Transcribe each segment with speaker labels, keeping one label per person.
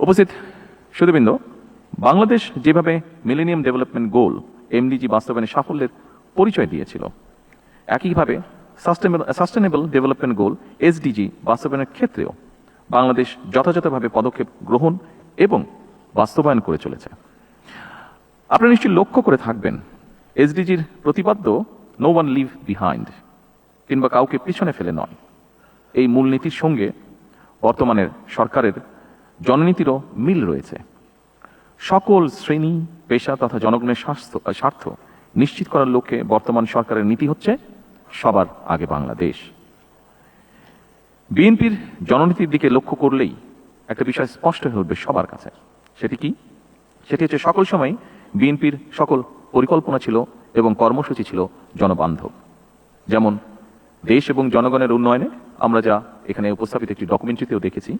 Speaker 1: উপস্থিত সুধীবৃন্দ, বাংলাদেশ যেভাবে millennium development goal MDG বাস্তবায়নের সাফল্যের পরিচয় দিয়েছিল, একইভাবে সাস্টেনেবল ডেভেলপমেন্ট গোল এসডিজি বাস্তবায়নের ক্ষেত্রেও বাংলাদেশ যথাযথভাবে পদক্ষেপ গ্রহণ এবং বাস্তবায়ন করে চলেছে। আপনারা নিশ্চয়ই লক্ষ্য করে থাকবেন, এসডিজির প্রতিপাদ্য নো ওয়ান লিভ বিহাইন্ড কিংবা কাউকে পিছনে ফেলে নয়, এই মূলনীতির সঙ্গে বর্তমানের সরকারের জননীতিরও মিল রয়েছে। সকল শ্রেণী, পেশা তথা জনগণের স্বার্থ নিশ্চিত করার লক্ষ্যে বর্তমান সরকারের নীতি হচ্ছে সবার আগে বাংলাদেশ। বিএনপির জননীতির দিকে লক্ষ্য করলেই একটা বিষয় স্পষ্ট হয়ে উঠবে সবার কাছে। সেটি কি? সেটি হচ্ছে সকল সময় বিএনপির সকল পরিকল্পনা ছিল এবং কর্মসূচি ছিল জনবান্ধব। যেমন দেশ এবং জনগণের উন্নয়নে আমরা যা এখানে উপস্থাপিত একটি ডকুমেন্টারিতেও দেখেছি,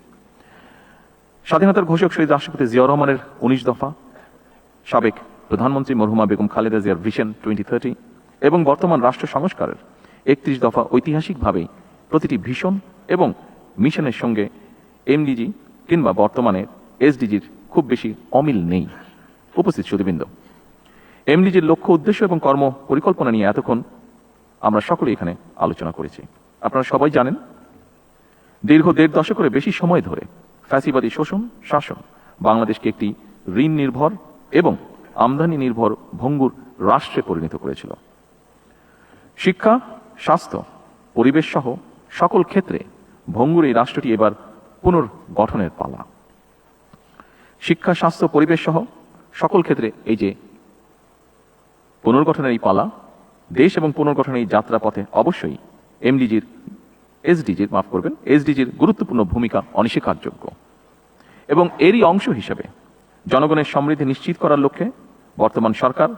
Speaker 1: স্বাধীনতার ঘোষক শহীদ রাষ্ট্রপতি জিয়াউর রহমানের 19 দফা, সাবেক প্রধানমন্ত্রী মরহুমা বেগম খালেদা জিয়ার ভিশন 2030 এবং বর্তমান রাষ্ট্র সংস্কারের 31 দফা ঐতিহাসিকভাবেই প্রতিটি ভিশন এবং মিশনের সঙ্গে এমডিজি কিংবা বর্তমানে এসডিজির খুব বেশি অমিল নেই। উপস্থিত সুধীবৃন্দ, এমডিজির লক্ষ্য, উদ্দেশ্য এবং কর্ম পরিকল্পনা নিয়ে এতক্ষণ আমরা সকলে এখানে আলোচনা করেছি। আপনারা সবাই জানেন, দীর্ঘ 1.5 দশকের বেশি সময় ধরে ফ্যাসিবাদী শোষণ শাসন বাংলাদেশকে একটি ঋণ নির্ভর এবং আমদানি নির্ভর ভঙ্গুর রাষ্ট্রে পরিণত করেছিল। শিক্ষা, স্বাস্থ্য, পরিবেশ সহ সকল ক্ষেত্রে ভঙ্গুর এই রাষ্ট্রটি এবার পুনর্গঠনের পালা। শিক্ষা, স্বাস্থ্য, পরিবেশ সহ সকল ক্ষেত্রে এই যে পুনর্গঠনের এই পালা, দেশ এবং পুনর্গঠনের এই যাত্রা পথে অবশ্যই এসডিজির গুরুত্বপূর্ণ ভূমিকা অনস্বীকারযোগ্য। এবং এরই অংশ হিসেবে জনগণের সমৃদ্ধি নিশ্চিত করার লক্ষ্যে বর্তমান সরকার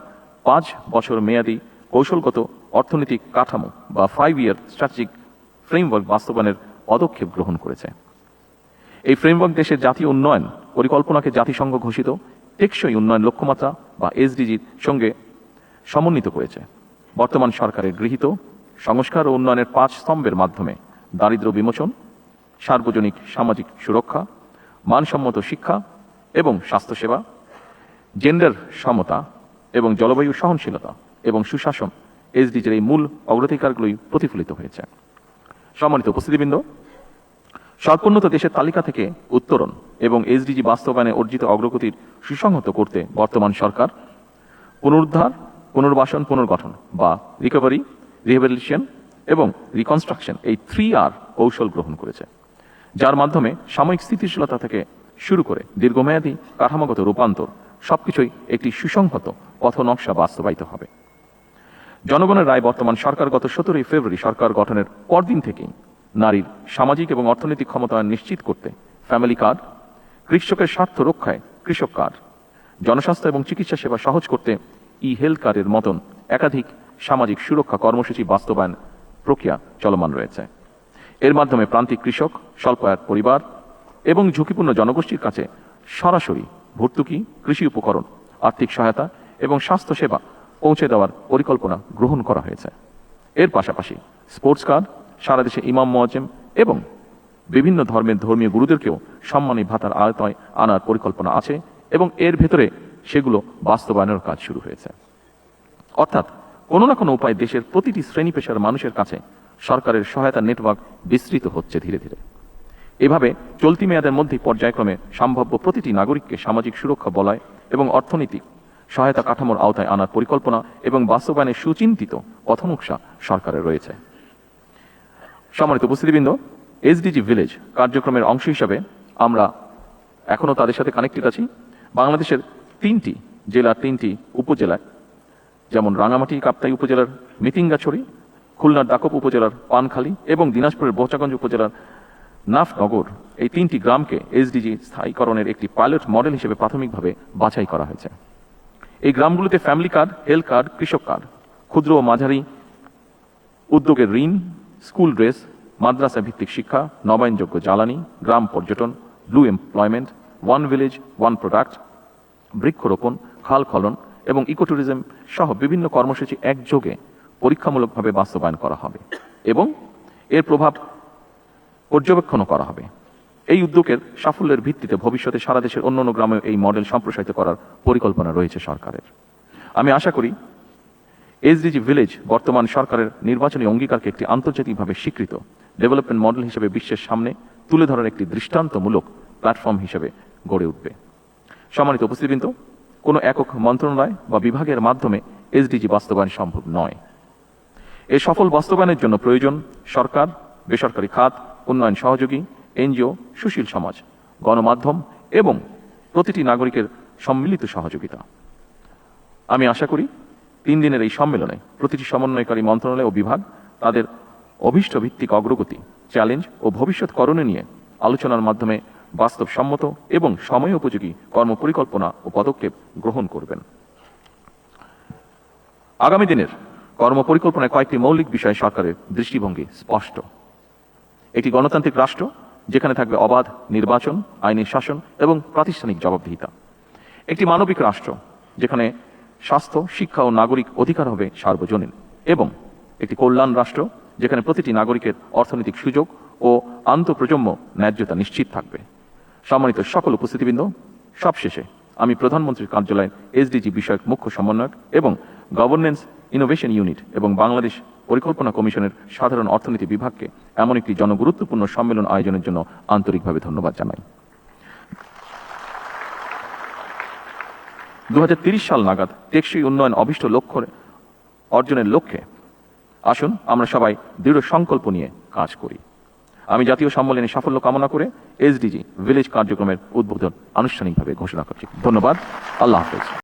Speaker 1: 5 বছর মেয়াদী কৌশলগত অর্থনৈতিক কাঠামো বা 5 ইয়ার স্ট্র্যাটেজিক ফ্রেমওয়ার্ক বাস্তবায়নের পদক্ষেপ গ্রহণ করেছে। এই ফ্রেমওয়ার্ক দেশের জাতীয় উন্নয়ন পরিকল্পনাকে জাতিসংঘ ঘোষিত টেকসই উন্নয়ন লক্ষ্যমাত্রা বা এসডিজির সঙ্গে সমন্বিত করেছে। বর্তমান সরকারের গৃহীত সংস্কার ও উন্নয়নের 5 স্তম্ভের মাধ্যমে দারিদ্র্য বিমোচন, সার্বজনিক সামাজিক সুরক্ষা, মানসম্মত শিক্ষা এবং স্বাস্থ্যসেবা, জেন্ডার সমতা এবং জলবায়ু সহনশীলতা এবং সুশাসন এসডিজির এই মূল অগ্রাধিকারগুলোই প্রতিফলিত হয়েছে। সম্মানিত উপস্থিতিবৃন্দ, স্বল্পোন্নত দেশের তালিকা থেকে উত্তরণ এবং এসডিজি বাস্তবায়নে অর্জিত অগ্রগতির সুসংহত করতে বর্তমান সরকার পুনরুদ্ধার, পুনর্বাসন, পুনর্গঠন বা রিকভারি, রিহ্যাবিলিটেশন এবং রিকনস্ট্রাকশন এই 3R কৌশল গ্রহণ করেছে, যার মাধ্যমে সাময়িক স্থিতিশীলতা থেকে শুরু করে দীর্ঘমেয়াদী কাঠামোগত রূপান্তর সবকিছুই একটি সুসংহত পথনকশা বাস্তবায়িত হবে। জনগণের রায় বর্তমান সরকার গত 17 ফেব্রুয়ারি সরকার গঠনের পরদিন থেকেই নারীর সামাজিক এবং অর্থনৈতিক ক্ষমতায়ন নিশ্চিত করতে ফ্যামিলি কার্ড, কৃষকের স্বার্থ রক্ষায় কৃষক কার্ড, জনস্বাস্থ্য এবং চিকিৎসা সেবা সহজ করতে হেলথ কার্ডের মতন একাধিক সামাজিক সুরক্ষা কর্মসূচি বাস্তবায়ন প্রক্রিয়া চলমান রয়েছে। এর মাধ্যমে প্রান্তিক কৃষক, স্বল্প আয়ের পরিবার এবং ঝুঁকিপূর্ণ জনগোষ্ঠীর কাছে সরাসরি ভর্তুকি, কৃষি উপকরণ, আর্থিক সহায়তা এবং স্বাস্থ্য সেবা পৌঁছে দেওয়ার পরিকল্পনা গ্রহণ করা হয়েছে। এর পাশাপাশি স্পোর্টস কার্ড, সারা দেশে ইমাম মুয়াজ্জেম এবং বিভিন্ন ধর্মের ধর্মীয় গুরুদেরকেও সম্মানী ভাতার আওতায় আনার পরিকল্পনা আছে এবং এর ভেতরে সেগুলো বাস্তবায়নের কাজ শুরু হয়েছে। অর্থাৎ কোনো না কোনো উপায়ে দেশের প্রতিটি শ্রেণী পেশার মানুষের কাছে সরকারের সহায়তা নেটওয়ার্ক বিস্তৃত হচ্ছে ধীরে ধীরে। এভাবে চলতি মেয়াদের মধ্যে পর্যায়ক্রমে সম্ভাব্য প্রতিটি নাগরিককে সামাজিক সুরক্ষা বলয় এবং অর্থনৈতিক সহায়তা কাঠামোর আওতায় আনার পরিকল্পনা এবং বাস্তবায়নের সুচিন্তিত পথনকশা সরকারের রয়েছে। সম্মানিত উপস্থিতিবৃন্দ, এসডিজি ভিলেজ কার্যক্রমের অংশ হিসাবে আমরা এখনো তাদের সাথে কানেক্টেড আছি। বাংলাদেশের 3টি জেলার 3টি উপজেলায়, যেমন রাঙামাটি কাপ্তাই উপজেলার মিতিঙ্গাছড়ি, খুলনার দাকপ উপজেলার পানখালী এবং দিনাজপুরের বোচাগঞ্জ উপজেলার নাফনগর, এই 3টি গ্রামকে এসডিজি স্থায়ীকরণের একটি পাইলট মডেল হিসেবে প্রাথমিকভাবে বাছাই করা হয়েছে। এই গ্রামগুলোতে ফ্যামিলি কার্ড, হেলথ কার্ড, কৃষক কার্ড, ক্ষুদ্র ও মাঝারি উদ্যোগের ঋণ, স্কুল ড্রেস, মাদ্রাসা ভিত্তিক শিক্ষা, নবায়নযোগ্য জ্বালানি, গ্রাম পর্যটন, blue employment, one village one product, বৃক্ষরোপণ, খাল খনন এবং ইকো ট্যুরিজম সহ বিভিন্ন কর্মসূচি একযোগে পরীক্ষামূলকভাবে বাস্তবায়ন করা হবে এবং এর প্রভাব পর্যবেক্ষণও করা হবে। এই উদ্যোগের সাফল্যের ভিত্তিতে ভবিষ্যতে সারা দেশের অন্যান্য গ্রামেও এই মডেল সম্প্রসারিত করার পরিকল্পনা রয়েছে সরকারের। আমি আশা করি এসডিজি ভিলেজ বর্তমান সরকারের নির্বাচনী অঙ্গীকারকে একটি আন্তর্জাতিকভাবে স্বীকৃত ডেভেলপমেন্ট মডেল হিসেবে বিশ্বের সামনে তুলে ধরার একটি দৃষ্টান্তমূলক প্ল্যাটফর্ম হিসেবে গড়ে উঠবে। সম্মানিত উপস্থিতিবৃন্দ, কোনো একক মন্ত্রণালয় বা বিভাগের মাধ্যমে এসডিজি বাস্তবায়ন সম্ভব নয়। এর সফল বাস্তবায়নের জন্য প্রয়োজন সরকার, বেসরকারি খাত, উন্নয়ন সহযোগী, এনজিও, সুশীল সমাজ, গণমাধ্যম এবং প্রতিটি নাগরিকের সম্মিলিত সহযোগিতা। আমি আশা করি 3 দিনের এই সম্মেলনে প্রতিটি সমন্বয়কারী মন্ত্রণালয় ও বিভাগ তাদের অভীষ্ট ভিত্তিক অগ্রগতি, চ্যালেঞ্জ ও ভবিষ্যৎ করণীয় নিয়ে আলোচনার মাধ্যমে বাস্তবসম্মত এবং সময় উপযোগী কর্মপরিকল্পনা ও পদক্ষেপ গ্রহণ করবেন। আগামী দিনের কর্মপরিকল্পনায় কয়েকটি মৌলিক বিষয়ে সরকারের দৃষ্টিভঙ্গি স্পষ্ট। একটি গণতান্ত্রিক রাষ্ট্র যেখানে থাকবে অবাধ নির্বাচন, আইনি শাসন এবং প্রাতিষ্ঠানিক জবাবদিহিতা। একটি মানবিক রাষ্ট্র যেখানে স্বাস্থ্য, শিক্ষা ও নাগরিক অধিকার হবে সার্বজনীন, এবং একটি কল্যাণ রাষ্ট্র যেখানে প্রতিটি নাগরিকের অর্থনৈতিক সুযোগ ও আন্তঃপ্রজন্ম ন্যায্যতা নিশ্চিত থাকবে। সম্মানিত সকল উপস্থিতিবৃন্দ, সবশেষে আমি প্রধানমন্ত্রীর কার্যালয়ের এসডিজি বিষয়ক মুখ্য সমন্বয়ক এবং গভর্নেন্স ইনোভেশন ইউনিট এবং বাংলাদেশ পরিকল্পনা কমিশনের সাধারণ অর্থনীতি বিভাগকে এমন একটি জনগুরুত্বপূর্ণ সম্মেলন আয়োজনের জন্য আন্তরিকভাবে ধন্যবাদ জানাই। 2030 সাল নাগাদ টেকসই উন্নয়ন অভীষ্ট লক্ষ্য অর্জনের লক্ষ্যে আসুন আমরা সবাই দৃঢ় সংকল্প নিয়ে কাজ করি। আমি জাতীয় সম্মেলনে সাফল্য কামনা করে এসডিজি ভিলেজ কার্যক্রমের উদ্বোধন আনুষ্ঠানিকভাবে ঘোষণা করছি। ধন্যবাদ। আল্লাহ হাফেজ।